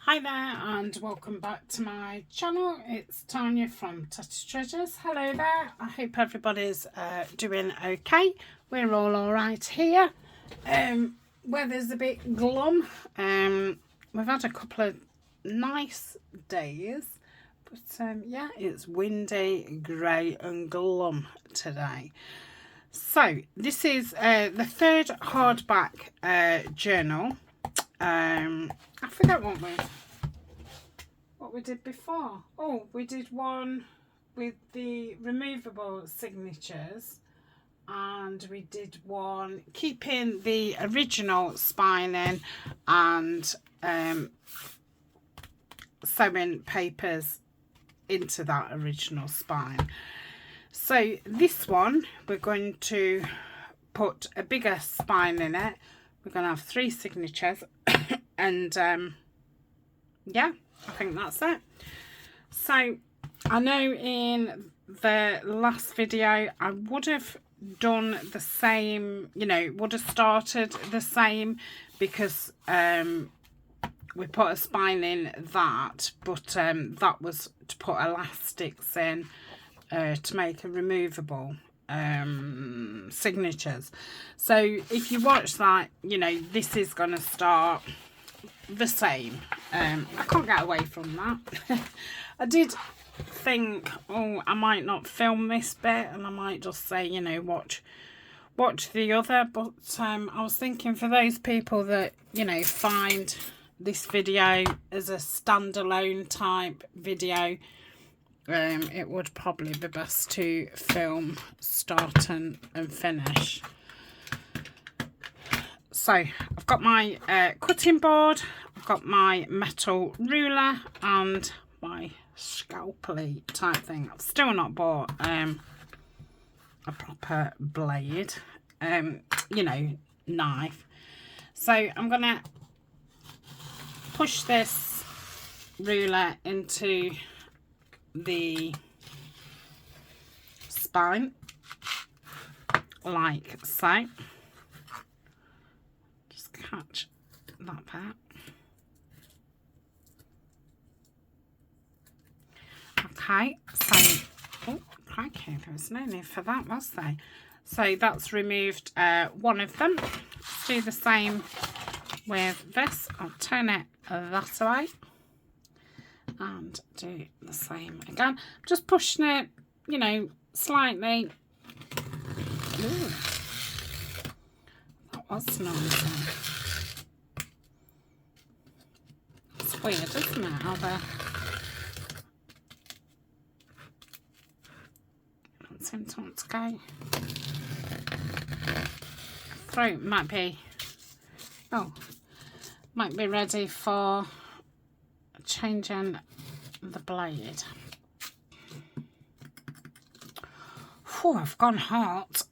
Hi there and welcome back to my channel. It's Tania from Tatty Treasures. Hello there. I hope everybody's doing okay. We're all alright here. Weather's a bit glum. We've had a couple of nice days, but yeah, it's windy, grey and glum today. So this is the third hardback journal. I forget what we did before. Oh, we did one with the removable signatures, and we did one keeping the original spine in and sewing papers into that original spine. So this one we're going to put a bigger spine in it. We're going to have 3 signatures and yeah, I think that's it. So I know in the last video I would have done the same, you know, would have started the same because we put a spine in that, but that was to put elastics in to make a removable signatures. So if you watch that, you know, this is going to start the same. I can't get away from that. I did think, oh, I might not film this bit and I might just say, you know, watch the other, but I was thinking for those people that, you know, find this video as a standalone type video, it would probably be best to film start and finish. So I've got my cutting board, I've got my metal ruler and my scalpely type thing. I've still not bought a proper blade, you know, knife. So I'm gonna push this ruler into the spine like so. Just catch that part. Okay, so oh crikey, there was no need for that, was there? So that's removed one of them. Let's do the same with this. I'll turn it that way and do the same again. Just pushing it, you know, slightly. Ooh, that was noisy. It's weird, isn't it, how the don't seem to want to go. Throat might be ready for changing the blade. Oh, I've gone hot.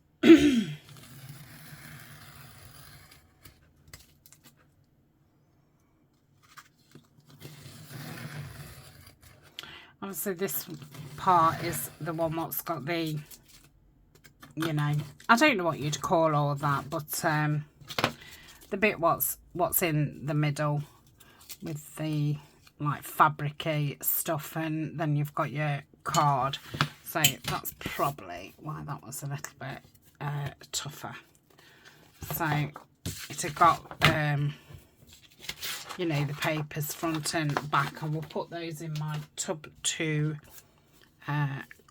Obviously this part is the one that's got the, you know, I don't know what you'd call all that, but the bit what's in the middle with the like fabricy stuff, and then you've got your card. So that's probably why that was a little bit tougher. So it had got you know, the papers front and back, and we'll put those in my tub to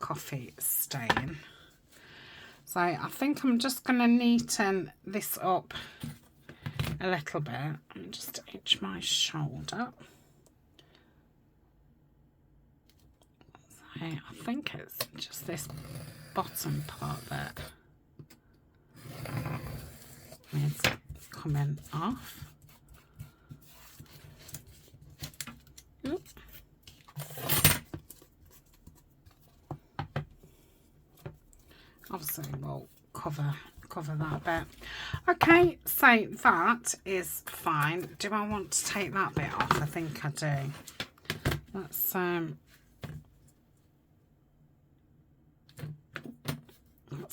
coffee stain. So I think I'm just going to neaten this up a little bit and just itch my shoulder. So I think it's just this bottom part that is coming off. Oop. Obviously we'll cover that bit. Okay, so that is fine. Do I want to take that bit off? I think I do. Let's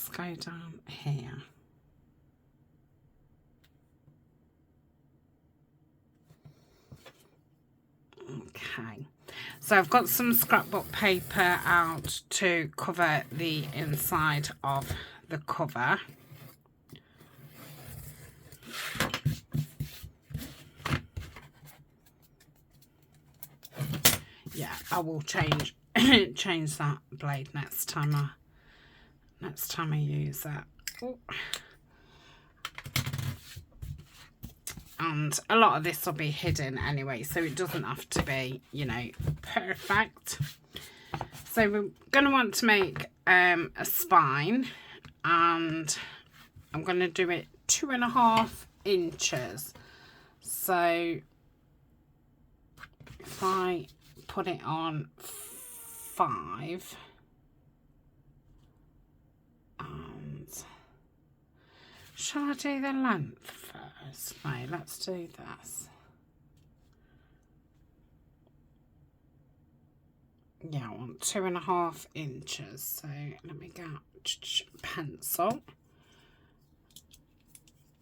go down here. Okay, so I've got some scrapbook paper out to cover the inside of the cover. Yeah, I will change that blade next time I use it. Ooh. And a lot of this will be hidden anyway, so it doesn't have to be, you know, perfect. So we're going to want to make a spine, and I'm going to do it 2.5 inches. So if I put it on 5, and shall I do the length first? No, let's do this. Yeah, I want 2.5 inches. So let me get pencil,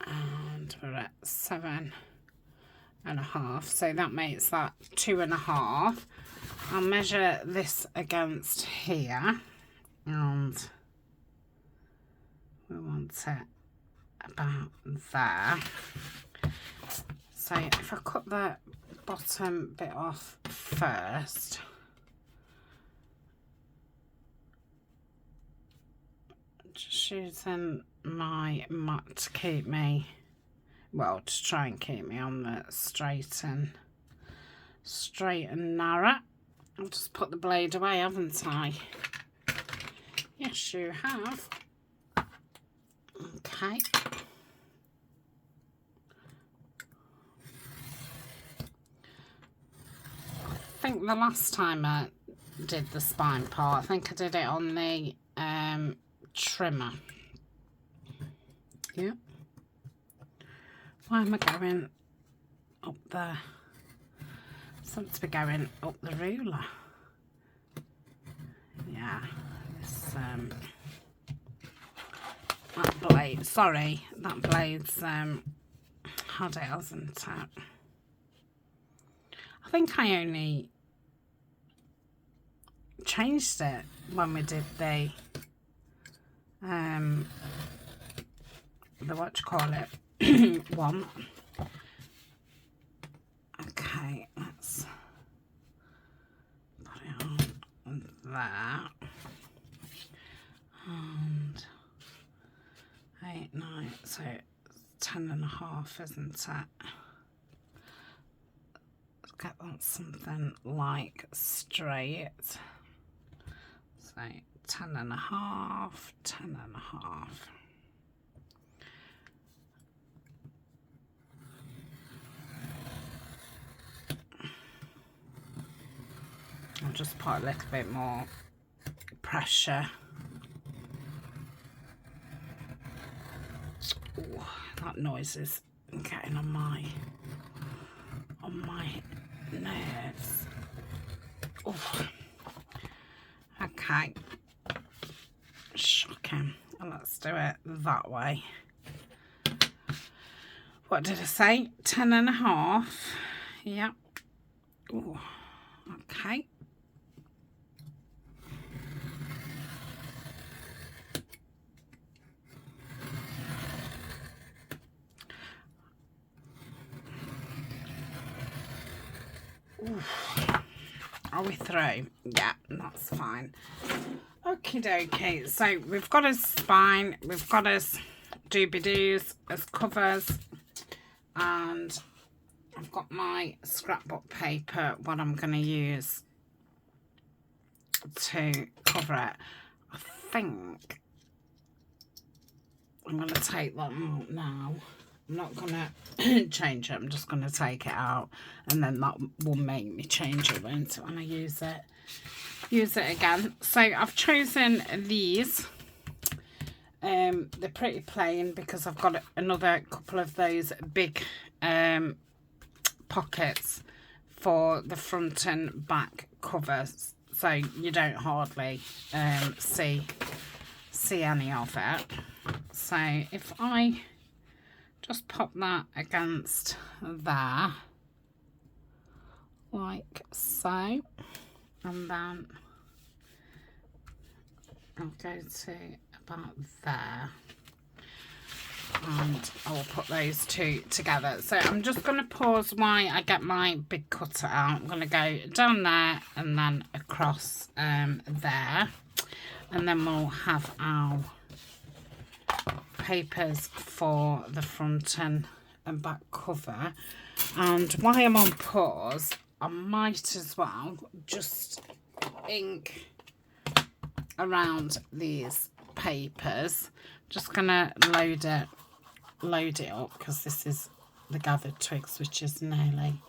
and we're at 7.5. So that makes that 2.5. I'll measure this against here, and we want it about there. So if I cut the bottom bit off first, just using my mat to keep me, well, to try and keep me on the straight and narrow. I've just put the blade away, haven't I? Yes, you have. Okay. I think the last time I did the spine part, I think I did it on the trimmer. Yeah. Why am I going up there? Seems to be going up the ruler. Yeah. This that blade. Sorry, that blade's had it, hasn't it? I think I only changed it when we did the what you call it one. Okay, let's put it on there, and 8, 9, so 10.5, isn't it? Let's get that something like straight. So 10.5, 10.5. I'll just put a little bit more pressure. Ooh, that noise is getting on my nerves. Oh, okay. Shocking. Let's do it that way. What did I say? 10.5. Yep. Ooh, okay. Are we through? Yeah, that's fine. Okie dokie. So we've got a spine, we've got us doobie-doos as covers, and I've got my scrapbook paper, what I'm going to use to cover it. I think I'm going to take that out now. I'm not going to change it, I'm just going to take it out, and then that will make me change it, won't it, when I use it again. So I've chosen these. They're pretty plain because I've got another couple of those big pockets for the front and back covers, so you don't hardly see any of it. So if I just pop that against there, like so, and then I'll go to about there, and I will put those two together. So I'm just going to pause while I get my big cutter out. I'm going to go down there and then across there, and then we'll have our papers for the front and back cover. And while I'm on pause, I might as well just ink around these papers. Just gonna load it up, because this is the gathered twigs, which is nearly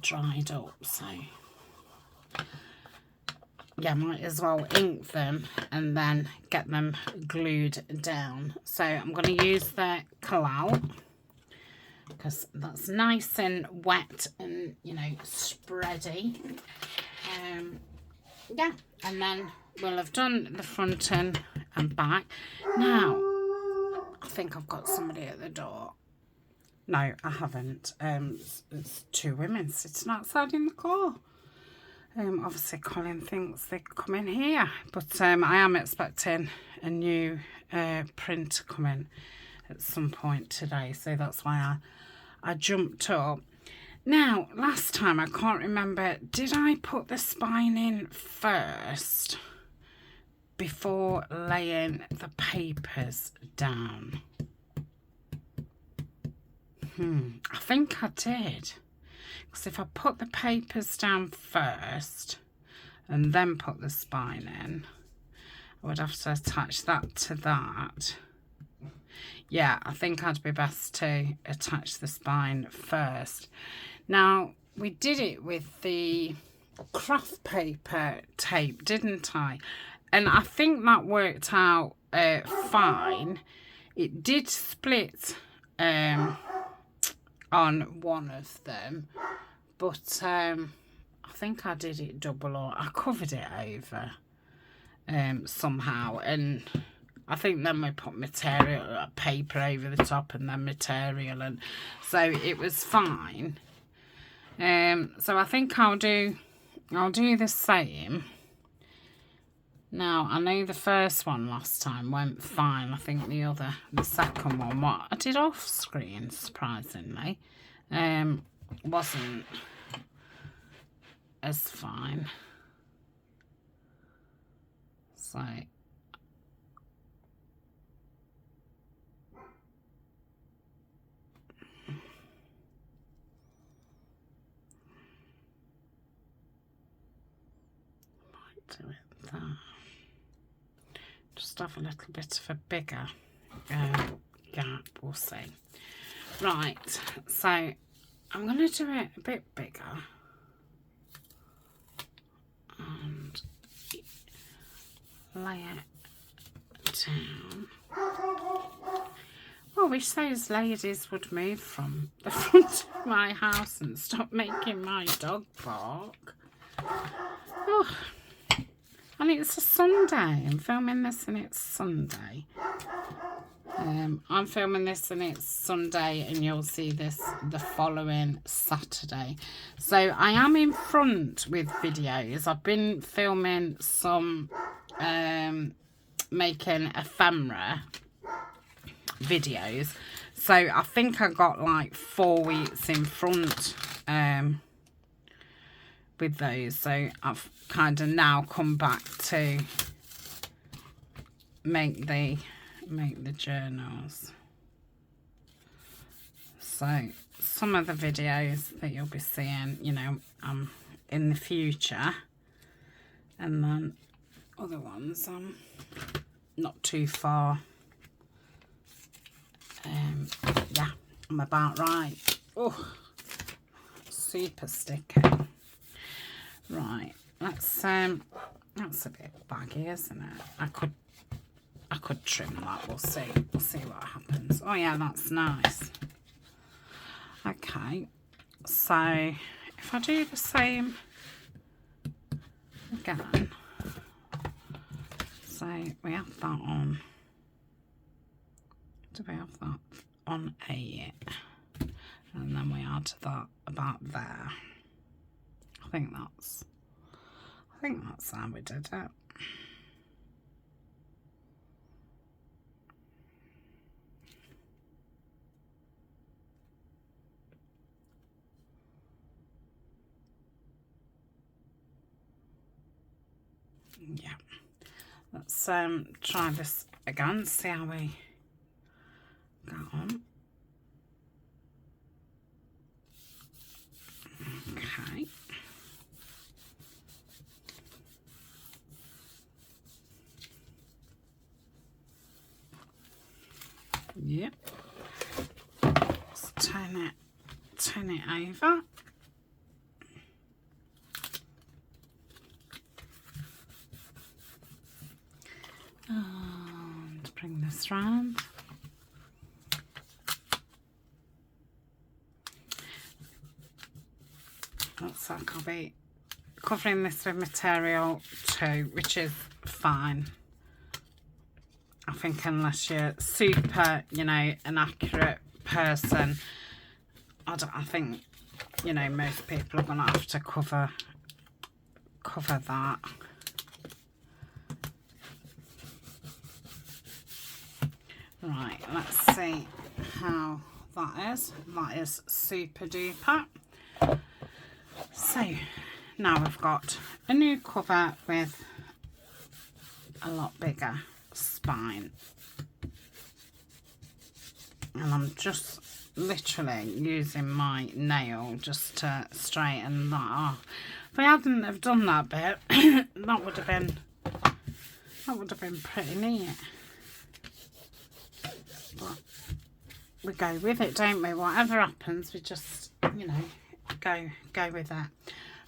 dried up. So yeah, might as well ink them and then get them glued down. So I'm going to use the Collal, because that's nice and wet and, you know, spready. Yeah, and then we'll have done the front and back. Now, I think I've got somebody at the door. No, I haven't. It's two women sitting outside in the car. Obviously Colin thinks they come in here, but I am expecting a new print to come in at some point today, so that's why I jumped up. Now, last time, I can't remember, did I put the spine in first before laying the papers down? I think I did. Because if I put the papers down first and then put the spine in, I would have to attach that to that. Yeah, I think I'd be best to attach the spine first. Now, we did it with the craft paper tape, didn't I? And I think that worked out fine. It did split on one of them, but I think I did it double, or I covered it over somehow, and I think then we put material, paper over the top, and then material, and so it was fine. So I think I'll do the same. Now, I know the first one last time went fine. I think the second one, what I did off screen, surprisingly, wasn't as fine. So might do it there. Just have a little bit of a bigger gap, we'll see. Right, so I'm going to do it a bit bigger and lay it down. I wish those ladies would move from the front of my house and stop making my dog bark. Oh. And it's a Sunday. I'm filming this and it's Sunday. I'm filming this and it's Sunday, and you'll see this the following Saturday. So I am in front with videos. I've been filming some making ephemera videos. So I think I got like 4 weeks in front with those. So I've kind of now come back to make the journals. So some of the videos that you'll be seeing, you know, in the future, and then other ones not too far. Yeah, I'm about right. Oh, super sticky. Right, that's a bit baggy, isn't it? I could trim that. We'll see what happens. Oh yeah, that's nice. Okay, so if I do the same again, so we have that on. Do we have that on 8? And then we add that about there. I think that's how we did it. Yeah, let's try this again, see how we get on. Okay. Yep. Let's turn it over. And bring this round. Looks like I'll be covering this with material too, which is fine. I think unless you're super, you know, an accurate person, I think, you know, most people are gonna have to cover that. Right, let's see how that is. That is super duper. So now we've got a new cover with a lot bigger spine, and I'm just literally using my nail just to straighten that off. If I hadn't have done that bit, that would have been pretty neat. But we go with it, don't we? Whatever happens, we just, you know, go with that.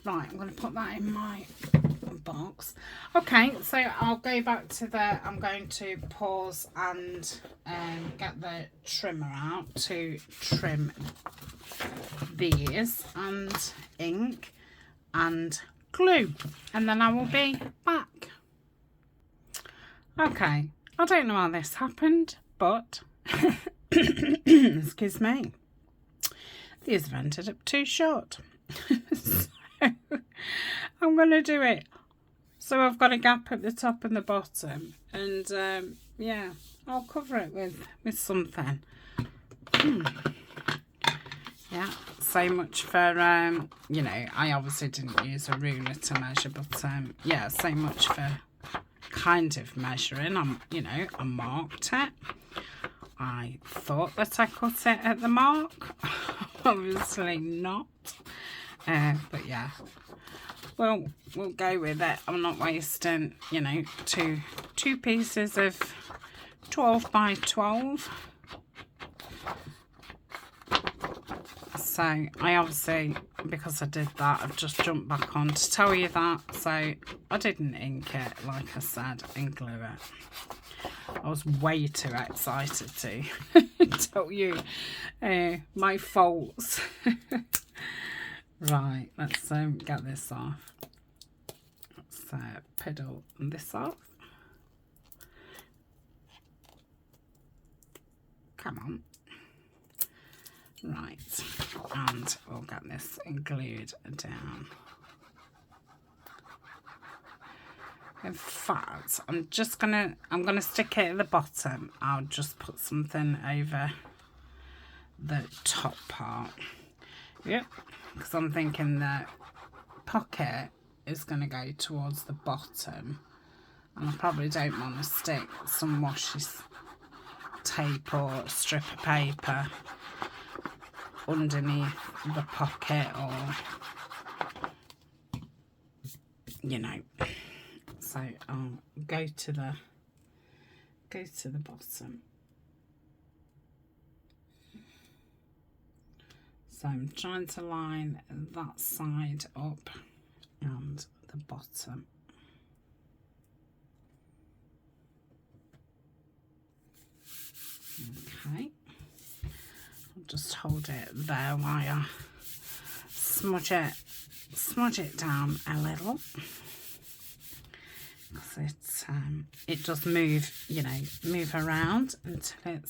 Right, I'm going to put that in my box. Okay, so I'll go back to I'm going to pause and get the trimmer out to trim these, and ink and glue, and then I will be back. Okay, I don't know how this happened, but excuse me, these have ended up too short. So I'm going to do it. So I've got a gap at the top and the bottom, and yeah, I'll cover it with something. Yeah, so much for, you know, I obviously didn't use a ruler to measure, but yeah, so much for kind of measuring. You know, I marked it. I thought that I cut it at the mark. Obviously not. But yeah, well, we'll go with it. I'm not wasting, you know, two pieces of 12 by 12. So I obviously, because I did that, I've just jumped back on to tell you that. So I didn't ink it, like I said, and glue it. I was way too excited to tell you my faults. Right, let's get this off. Let's pedal this off. Come on. Right, and we'll get this glued down. In fact, I'm gonna stick it at the bottom. I'll just put something over the top part. Yep, because I'm thinking the pocket is gonna go towards the bottom, and I probably don't want to stick some washi tape or a strip of paper underneath the pocket, or, you know. So I'll go to the bottom. So I'm trying to line that side up and the bottom. Okay. I'll just hold it there while I smudge it down a little. Because it does move, you know, move around until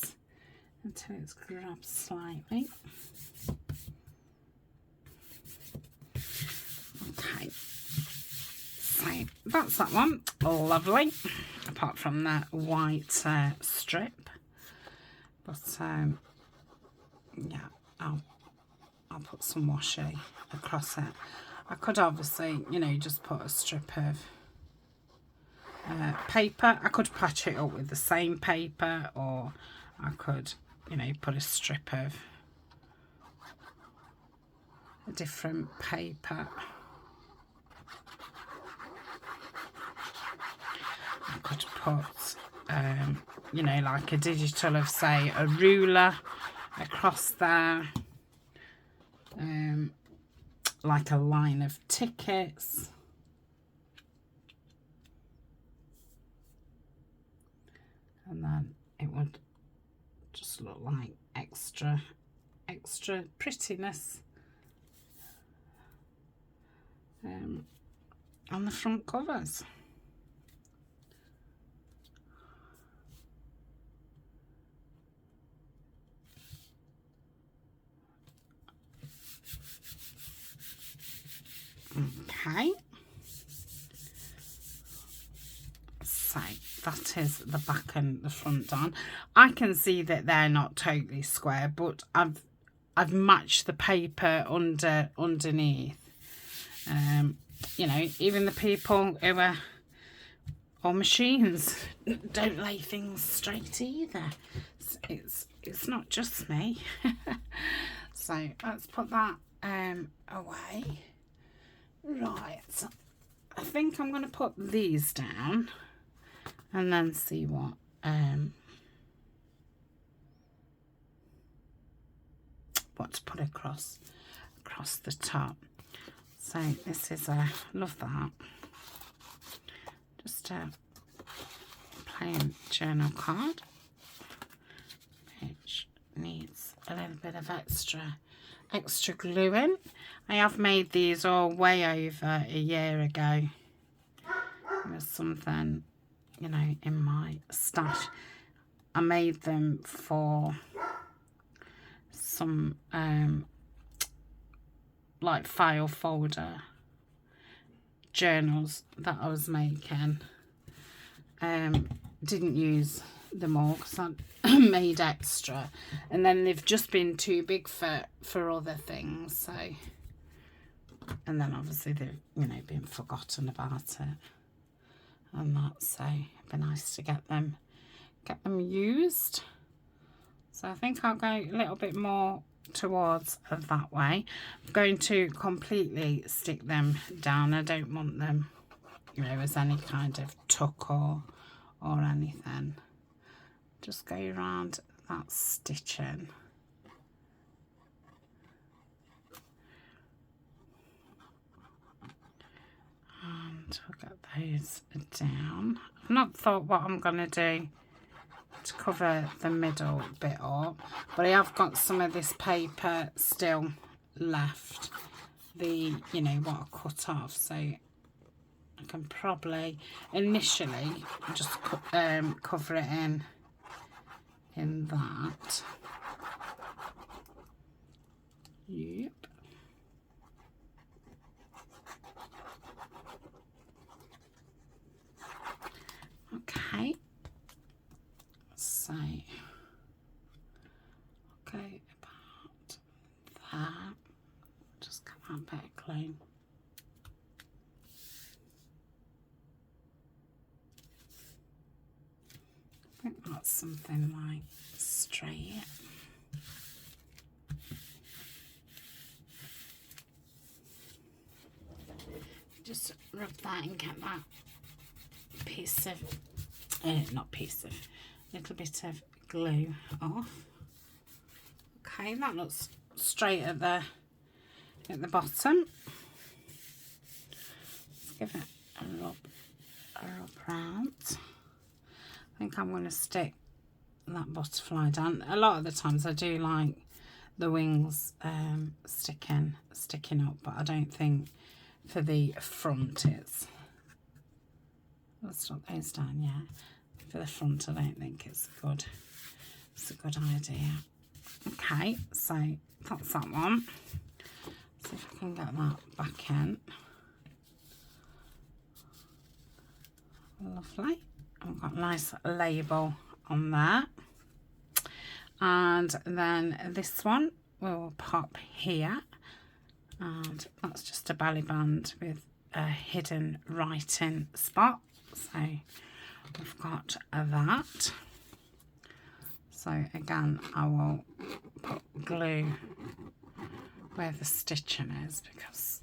it's grabbed slightly. that's that one. Lovely. Apart from that white strip. But yeah, I'll put some washi across it. I could obviously, you know, just put a strip of paper. I could patch it up with the same paper, or I could, you know, put a strip of a different paper. I could put, you know, like a digital of, say, a ruler across there. Like a line of tickets. And then it would just look like extra prettiness on the front covers. Okay, so that is the back and the front done. I can see that they're not totally square, but I've matched the paper underneath. You know, even the people who are on machines don't lay things straight either. It's not just me. So let's put that away. Right, I think I'm going to put these down and then see what to put across the top. So this is love that, just a plain journal card which needs a little bit of extra glue in. I have made these all way over a year ago. There's something, you know, in my stash. I made them for some like file folder journals that I was making. Didn't use them all because I made extra, and then they've just been too big for other things. So, and then obviously they've, you know, been forgotten about it and that. So it'd be nice to get them used. So I think I'll go a little bit more towards that way. I'm going to completely stick them down. I don't want them, you know, as any kind of tuck or anything. Just go around that stitching. And we'll get those down. I've not thought what I'm going to do to cover the middle bit up, but I have got some of this paper still left, you know, what I cut off, so I can probably initially just cover it in that. Yep. Okay. So, okay, about that. Just come out better clean. I think that's something like straight. Just rub that and get that piece of, little bit of glue off. Okay, that looks straight at the bottom. Let's give it a rub round. I think I'm going to stick that butterfly down. A lot of the times I do like the wings sticking up, but I don't think for the front let's drop those down. Yeah, for the front I don't think it's a good idea. Okay, so that's that one. See if I can get that back in. Lovely. I've got a nice label on there. And then this one will pop here. And that's just a belly band with a hidden writing spot. So we've got that. So again, I will put glue where the stitching is because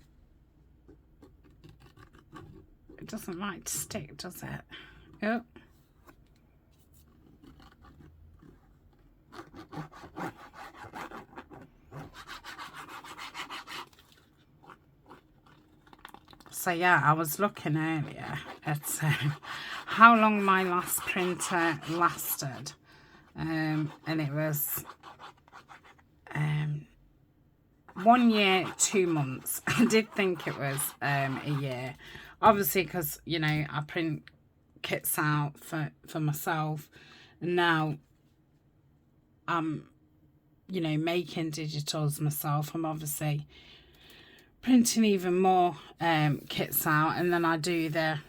it doesn't like to stick, does it? Oh. So yeah, I was looking earlier at how long my last printer lasted, and it was 1 year, 2 months. I did think it was a year, obviously, because you know I print kits out for myself, and now I'm you know making digitals myself. I'm obviously printing even more kits out, and then I do the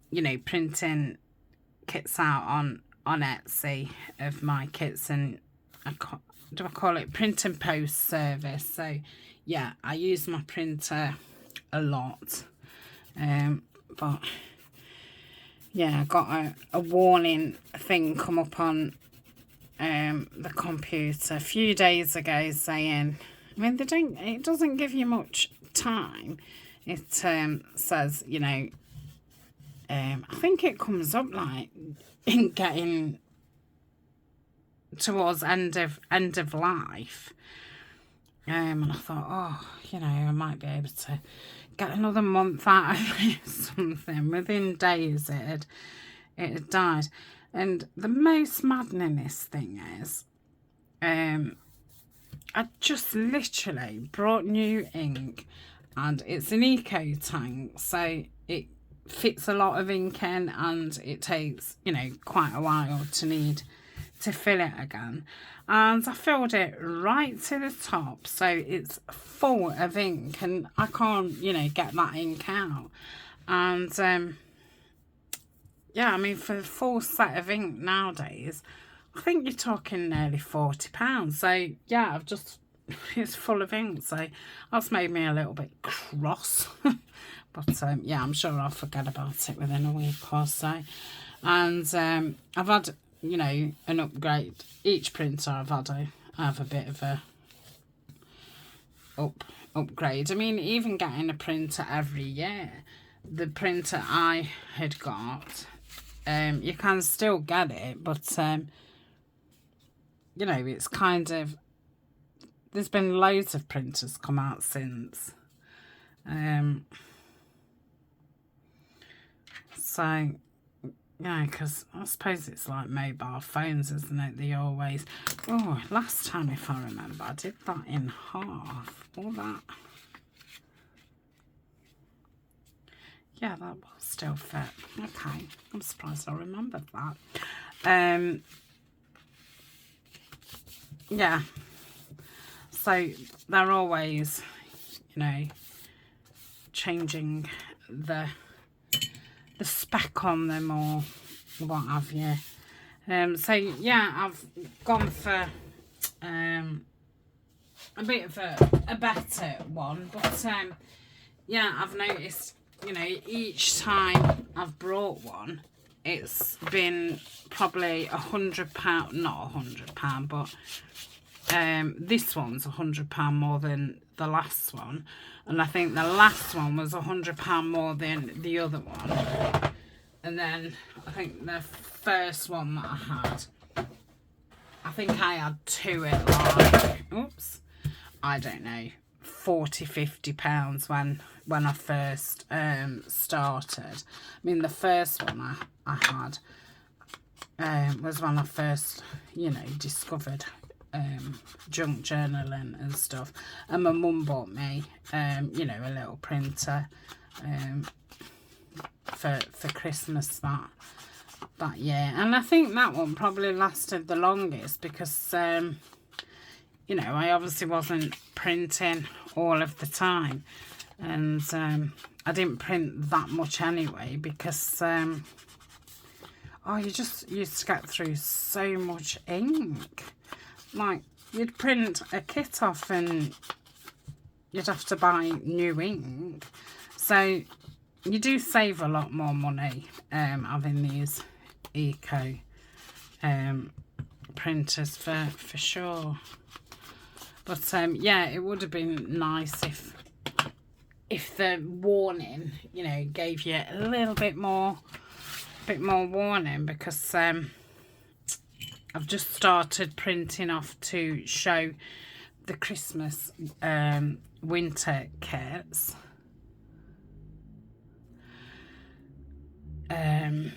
you know printing kits out on Etsy of my kits, and I call it print and post service. So yeah, I use my printer a lot, but yeah, I got a warning thing come up on the computer a few days ago saying, I mean, it doesn't give you much time. It says, you know, I think it comes up like in getting towards end of life. And I thought, oh, you know, I might be able to get another month out of it or something. Within days it had died. And the most maddeningest thing is, I just literally brought new ink, and it's an eco tank, so it fits a lot of ink in, and it takes, you know, quite a while to fill it again. And I filled it right to the top, so it's full of ink, and I can't, you know, get that ink out. And yeah, I mean, for a full set of ink nowadays, I think you're talking nearly £40. So yeah, it's full of ink, so that's made me a little bit cross. But yeah, I'm sure I'll forget about it within a week or so. And I've had, you know, an upgrade. Each printer I have a bit of a upgrade. I mean, even getting a printer every year, the printer I had got, you can still get it, but you know, it's kind of, there's been loads of printers come out since. So yeah, because I suppose it's like mobile phones, isn't it? They always... Oh, last time, if I remember, I did that in half. All that. Yeah, that will still fit. Okay, I'm surprised I remembered that. Yeah. So they're always, you know, changing the spec on them or what have you. So yeah, I've gone for a bit of a better one, but yeah, I've noticed, you know, each time I've brought one, it's been probably £100, not £100, but this one's £100 more than the last one, and I think the last one was £100 more than the other one. And then I think the first one that I had, I think I had two at like, oops, I don't know, £40–50 when I first started. I mean, the first one I had was when I first, you know, discovered junk journaling and stuff, and my mum bought me you know, a little printer for Christmas that year, and I think that one probably lasted the longest because you know, I obviously wasn't printing all of the time, and I didn't print that much anyway, because oh, you just used to get through so much ink. Like, you'd print a kit off and you'd have to buy new ink. So you do save a lot more money having these eco printers for sure. But yeah, it would have been nice if the warning, you know, gave you a little bit more warning, because I've just started printing off to show the Christmas winter kits. And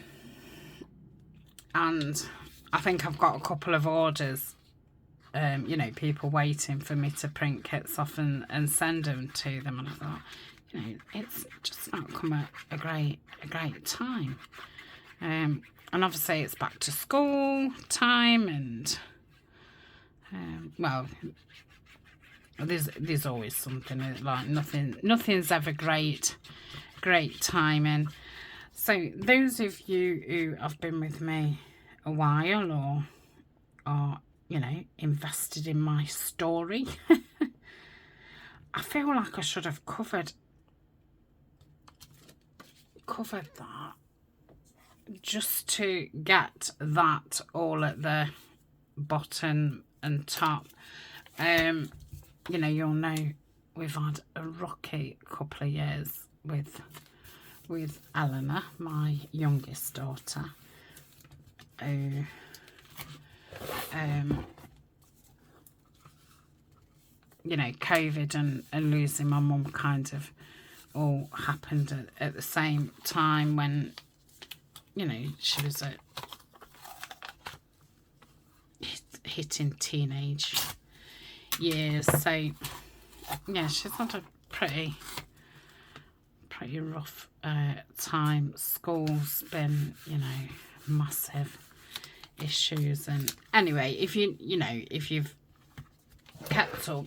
I think I've got a couple of orders, you know, people waiting for me to print kits off and send them to them. And I thought, you know, it's just not come at a great time. And obviously it's back to school time, and well, there's always something, like nothing's ever great timing. So those of you who have been with me a while, or are, you know, invested in my story, I feel like I should have covered that, just to get that all at the bottom and top. You know, you'll know we've had a rocky couple of years with Eleanor, my youngest daughter. You know, COVID and losing my mum kind of all happened at the same time, when, you know, she was hitting teenage years. So yeah, she's had a pretty rough time. School's been, you know, massive issues. And anyway, if if you've kept up,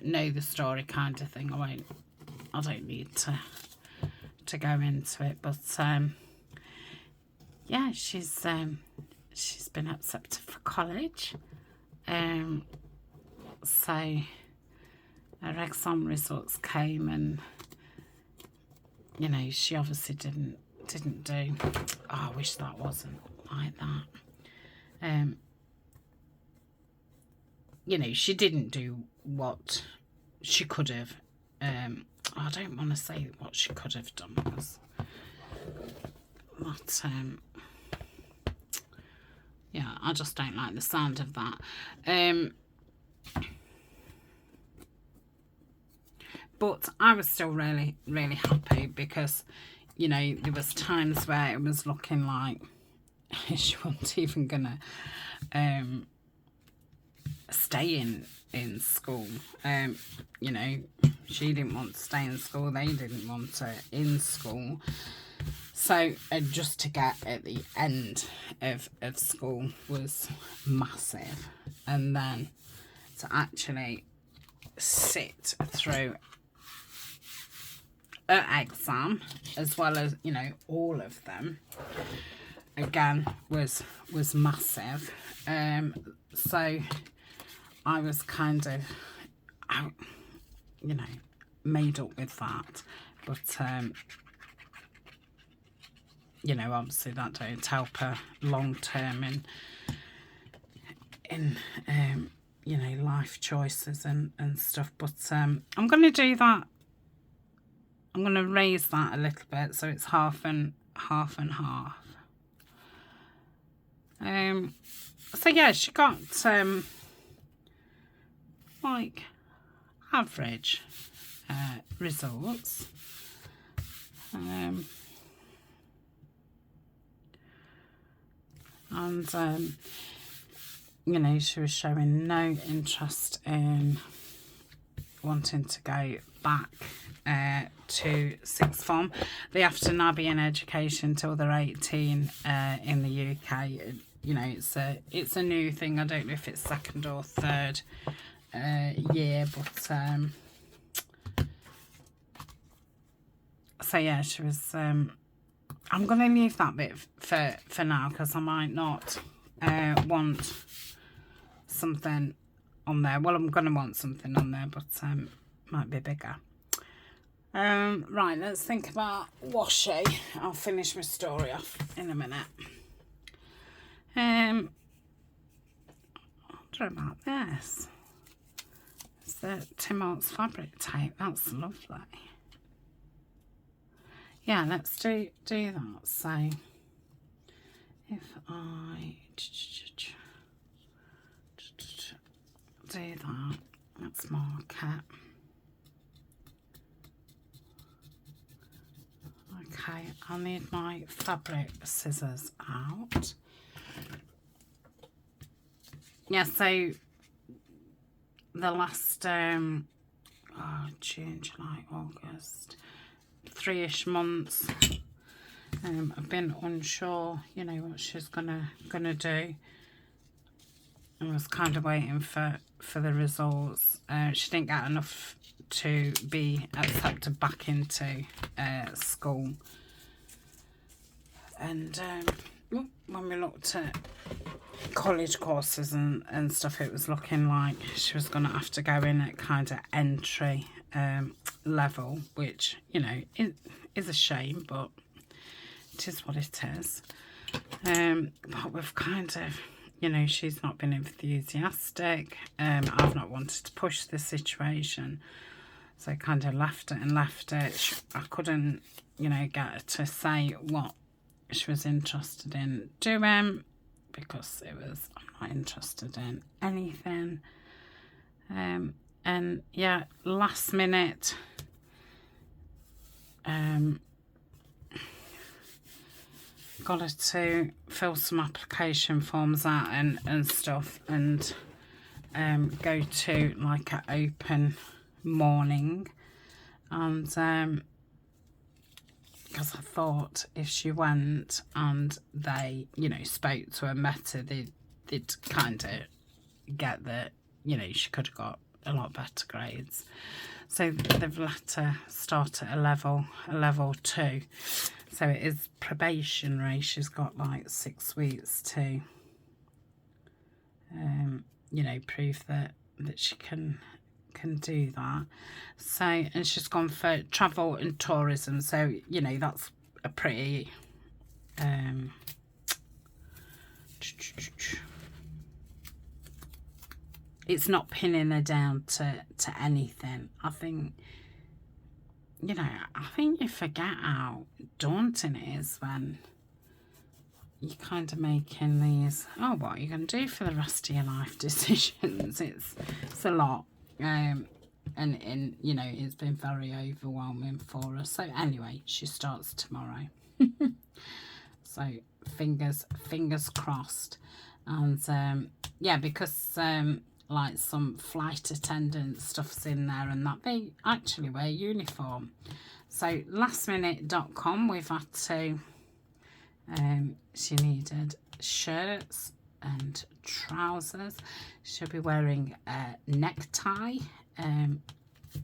know the story kind of thing, I don't need to go into it. But yeah, she's been accepted for college. So her exam results came, and you know, she obviously didn't do. Oh, I wish that wasn't like that. You know, she didn't do what she could have. I don't want to say what she could have done, because that, yeah, I just don't like the sound of that. But I was still really happy, because, you know, there was times where it was looking like she wasn't even gonna stay in school. You know, she didn't want to stay in school, they didn't want her in school. So just to get at the end of school was massive, and then to actually sit through an exam, as well as, you know, all of them, again, was massive. So I was kind of, you know, made up with that. But you know, obviously that don't help her long term in you know, life choices and stuff. But I'm going to do that. I'm going to raise that a little bit, so it's half and half. So yeah, she got like average results. And you know, she was showing no interest in wanting to go back to sixth form. They have to now be in education till they're 18 in the UK. You know, it's a new thing. I don't know if it's second or third year, but So yeah, she was, I'm going to leave that bit for now, because I might not want something on there. Well, I'm going to want something on there, but might be bigger. Right, let's think about washi. I'll finish my story off in a minute. I wonder about this. It's the Tim Holtz fabric tape. That's lovely. Yeah, let's do that. So if I do that, let's mark it. Okay, I'll need my fabric scissors out. Yeah, so the last June, July, August, 3-ish months, I've been unsure, you know, what she's gonna do. I was kind of waiting for the results. She didn't get enough to be accepted back into school, and when we looked at college courses and stuff, it was looking like she was going to have to go in at kind of entry level, which, you know, is a shame, but it is what it is. But we've kind of, you know, she's not been enthusiastic. I've not wanted to push the situation, so I kind of left it. I couldn't, you know, get her to say what she was interested in doing, because it was, I'm not interested in anything. And yeah, last minute, got her to fill some application forms out and stuff, and go to like an open morning, and because I thought if she went and they, you know, spoke to her, met her, they'd kind of get that, you know, she could have got a lot better grades. So they've let her start at a level 2. So it is probationary. She's got like 6 weeks to, you know, prove that she can do that. So, and she's gone for travel and tourism. So, you know, that's a pretty, it's not pinning her down to anything. I think, you know, I think you forget how daunting it is when you're kind of making these, oh, what are you going to do for the rest of your life decisions. It's a lot. And you know, it's been very overwhelming for her. So anyway, she starts tomorrow. So fingers crossed. And yeah, because like some flight attendant stuff's in there and that, they actually wear uniform. So lastminute.com, we've had to, she needed shirts and trousers. She'll be wearing a necktie,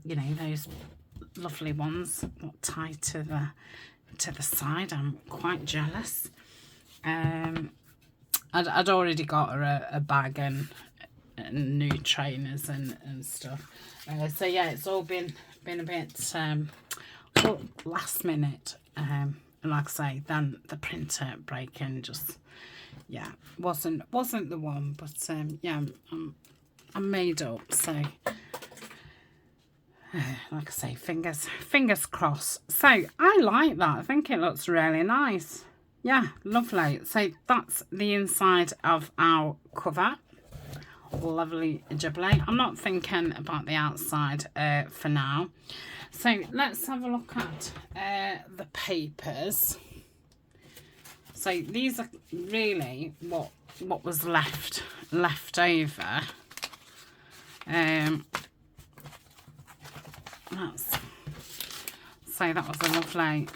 you know, those lovely ones tied to the side. I'm quite jealous. I'd already got her a bag and new trainers and stuff. So yeah, it's all been a bit last minute. And like I say, then the printer breaking just, yeah, wasn't the one. But yeah, I'm made up. So like I say, fingers crossed. So I like that. I think it looks really nice. Yeah, lovely. So that's the inside of our cover. Lovely jubbly. I'm not thinking about the outside for now. So let's have a look at the papers. So these are really what was left over. So that was a lovely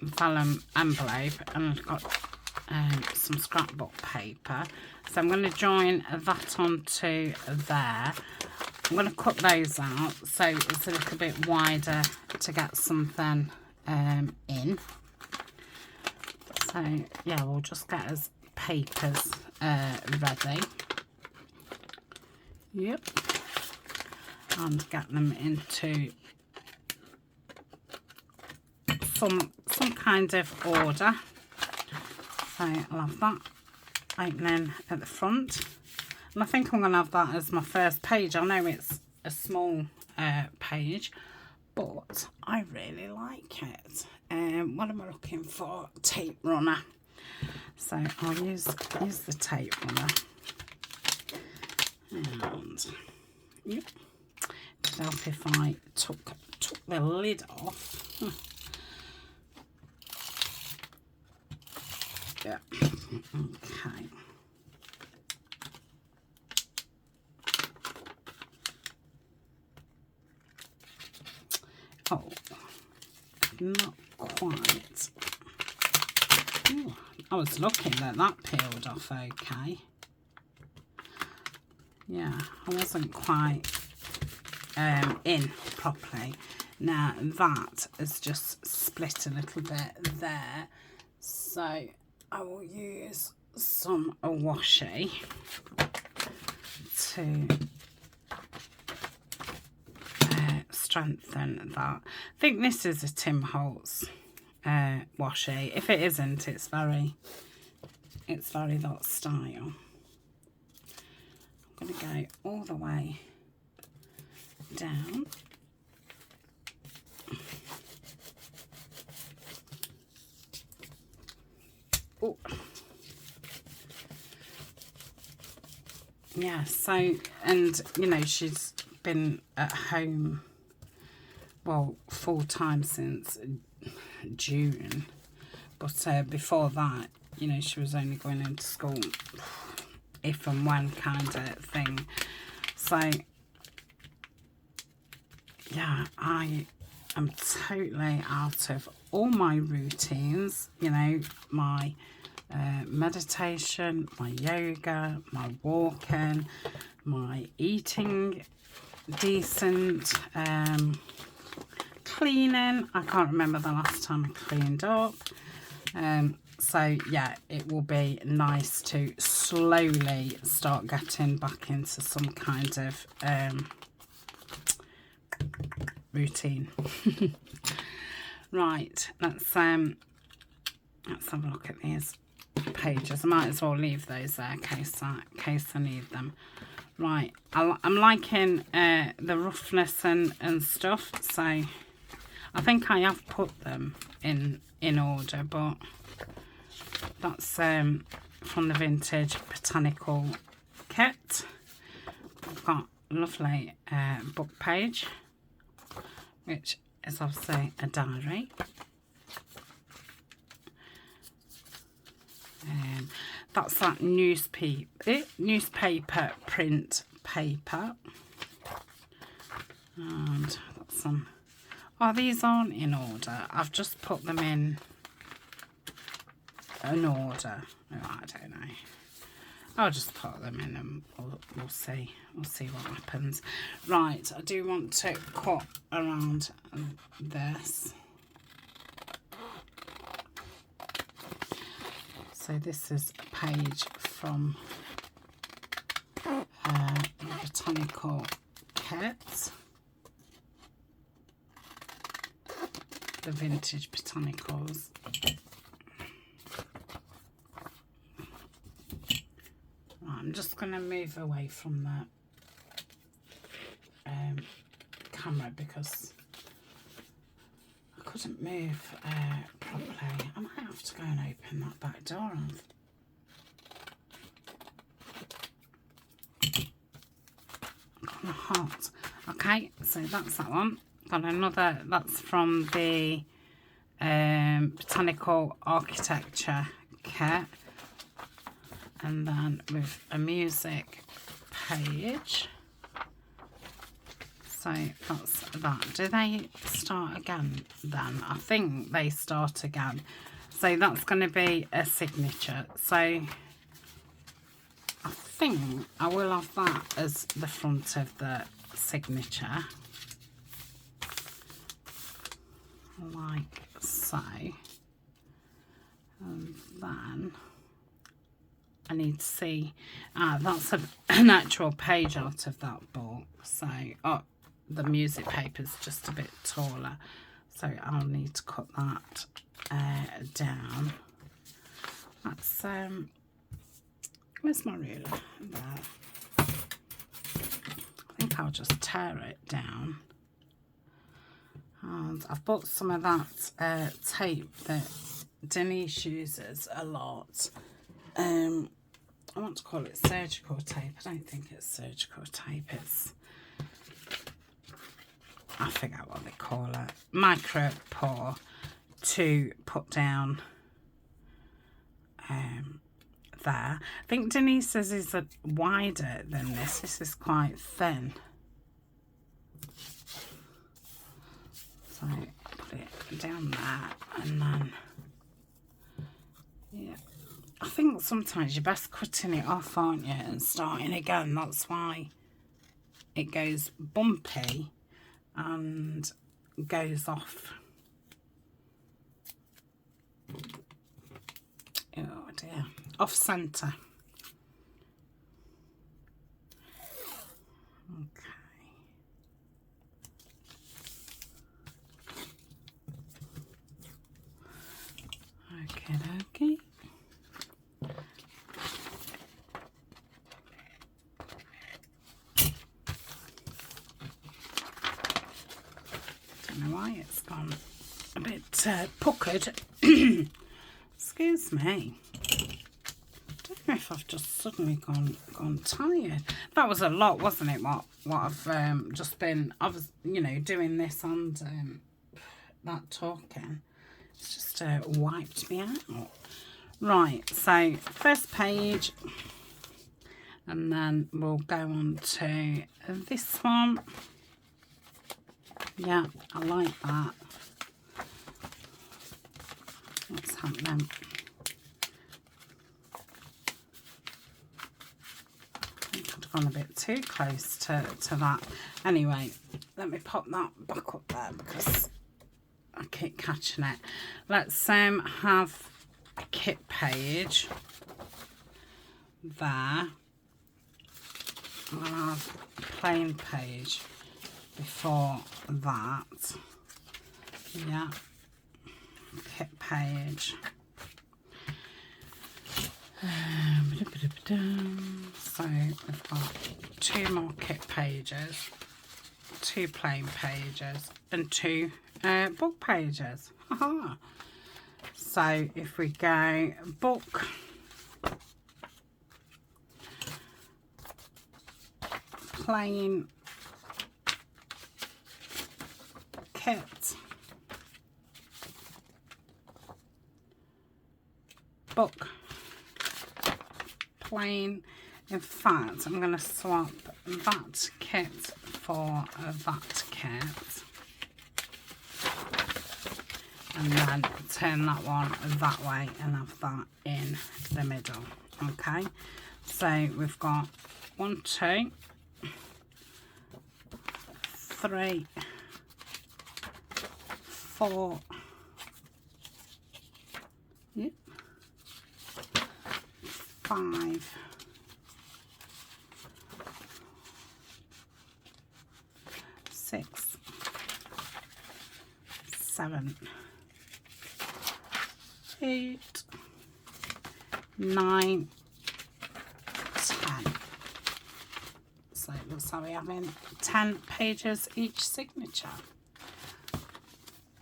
vellum envelope, and I've got some scrapbook paper. So I'm going to join that onto there. I'm going to cut those out so it's a little bit wider to get something in. So yeah, we'll just get us papers ready. Yep. And get them into some kind of order. So I'll have that opening at the front, and I think I'm going to have that as my first page. I know it's a small page, but I really like it. What am I looking for? Tape runner. So I'll use the tape runner. And yep, it'd help if I took the lid off. Yeah. Okay. Oh, not quite. Ooh, I was lucky that peeled off okay. Yeah, I wasn't quite in properly. Now that has just split a little bit there, so I will use some washi to strengthen that. I think this is a Tim Holtz washi. If it isn't, it's very that style. I'm going to go all the way down. Oh. Yeah, so, and you know, she's been at home, well, full time since June, but before that, you know, she was only going into school if and when kind of thing. So yeah, I am totally out of all my routines, you know, my meditation, my yoga, my walking, my eating decent, cleaning. I can't remember the last time I cleaned up. So yeah, it will be nice to slowly start getting back into some kind of routine. Right, let's have a look at these pages. I might as well leave those there in case I need them. Right, I'm liking the roughness and stuff, so I think I have put them in order, but that's from the Vintage Botanical kit. I've got a lovely book page, which is obviously a diary. That's that newspaper print paper. And got some. Oh, these aren't in order. I've just put them in an order. Oh, I don't know. I'll just put them in and we'll see. We'll see what happens. Right, I do want to cut around this. So this is a page from the Botanical kit. The Vintage Botanicals. I'm just going to move away from the camera because I couldn't move properly. I might have to go and open that back door. Kind of hot. Okay, so that's that one. Got another, that's from the Botanical Architecture kit. And then with a music page. So that's that. Do they start again then? I think they start again. So that's going to be a signature. So I think I will have that as the front of the signature. Like So, and then I need to see, that's an actual page out of that book. So, oh, the music paper's just a bit taller. So I'll need to cut that down. That's, where's my ruler? There. I think I'll just tear it down. And I've bought some of that tape that Denise uses a lot. I want to call it surgical tape. I don't think it's surgical tape. It's, I forget what they call it. Micro pour to put down there. I think Denise's is wider than this. This is quite thin. So put it down there, and then, yeah. I think sometimes you're best cutting it off, aren't you, and starting again. That's why it goes bumpy and goes oh dear, off centre. Okay, okay. Don't know why it's gone a bit puckered. Excuse me. Don't know if I've just suddenly gone tired. That was a lot, wasn't it? What I've just been, I was, you know, doing this and that talking. It's just wiped me out. Right, so first page, and then we'll go on to this one. Yeah, I like that. What's happening? I think I've gone a bit too close to that. Anyway, let me pop that back up there because I keep catching it. Let's have a kit page there. I'll have a plain page before that. Yeah, kit page. So we've got 2 more kit pages, 2 plain pages, and 2 book pages. Aha. So if we go book, plain, kit, book, plain. In fact, I'm going to swap that kit for that kit, and then turn that one that way and have that in the middle. Okay, so we've got 1, 2, 3, 4, yep, 5, 6, 7, 8, 9, 10. So it looks like we're having 10 pages each signature.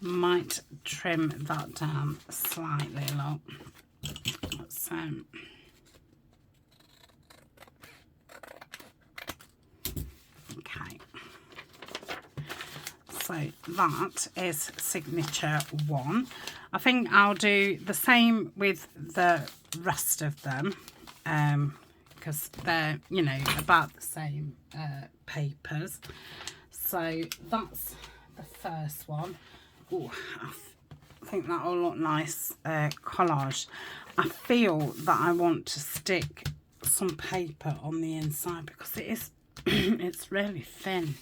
Might trim that down slightly, look. Let's, okay. So that is signature 1. I think I'll do the same with the rest of them, because they're, you know, about the same papers. So that's the first one. Ooh, I think that will look nice collage. I feel that I want to stick some paper on the inside because it is it's really thin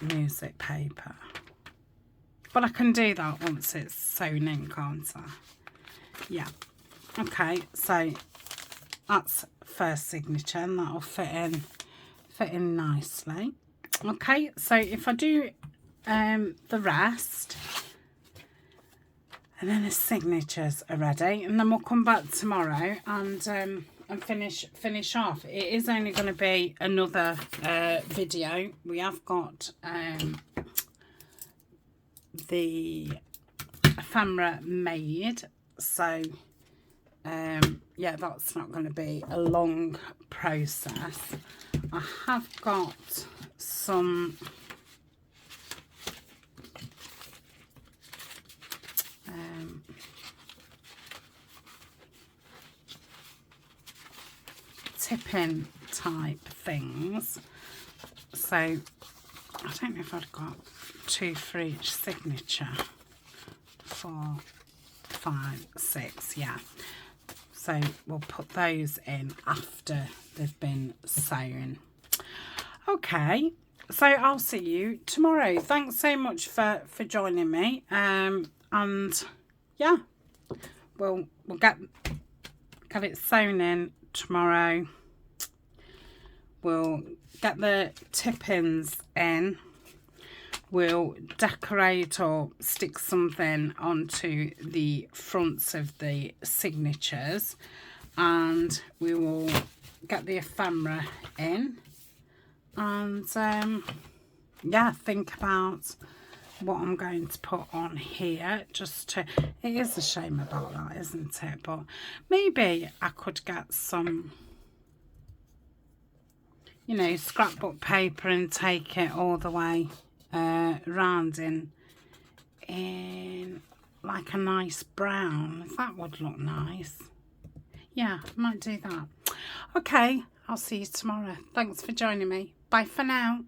music paper. But I can do that once it's sewn in, can't I? Yeah. Okay, so that's first signature, and that'll fit in nicely. Okay, so if I do the rest, and then the signatures are ready, and then we'll come back tomorrow and finish off. It is only going to be another video. We have got the ephemera made, so yeah, that's not going to be a long process. I have got some tipping type things, so I don't know if I've got 2 for each signature. 4, 5, 6, yeah. So we'll put those in after they've been sewn. Okay, so I'll see you tomorrow. Thanks so much for joining me. And yeah, we'll get it sewn in tomorrow. We'll get the tip-ins in. We'll decorate or stick something onto the fronts of the signatures, and we will get the ephemera in, and yeah, think about what I'm going to put on here. It is a shame about that, isn't it? But maybe I could get some, you know, scrapbook paper and take it all the way round in like a nice brown. That would look nice. Yeah, I might do that. Okay, I'll see you tomorrow. Thanks for joining me. Bye for now.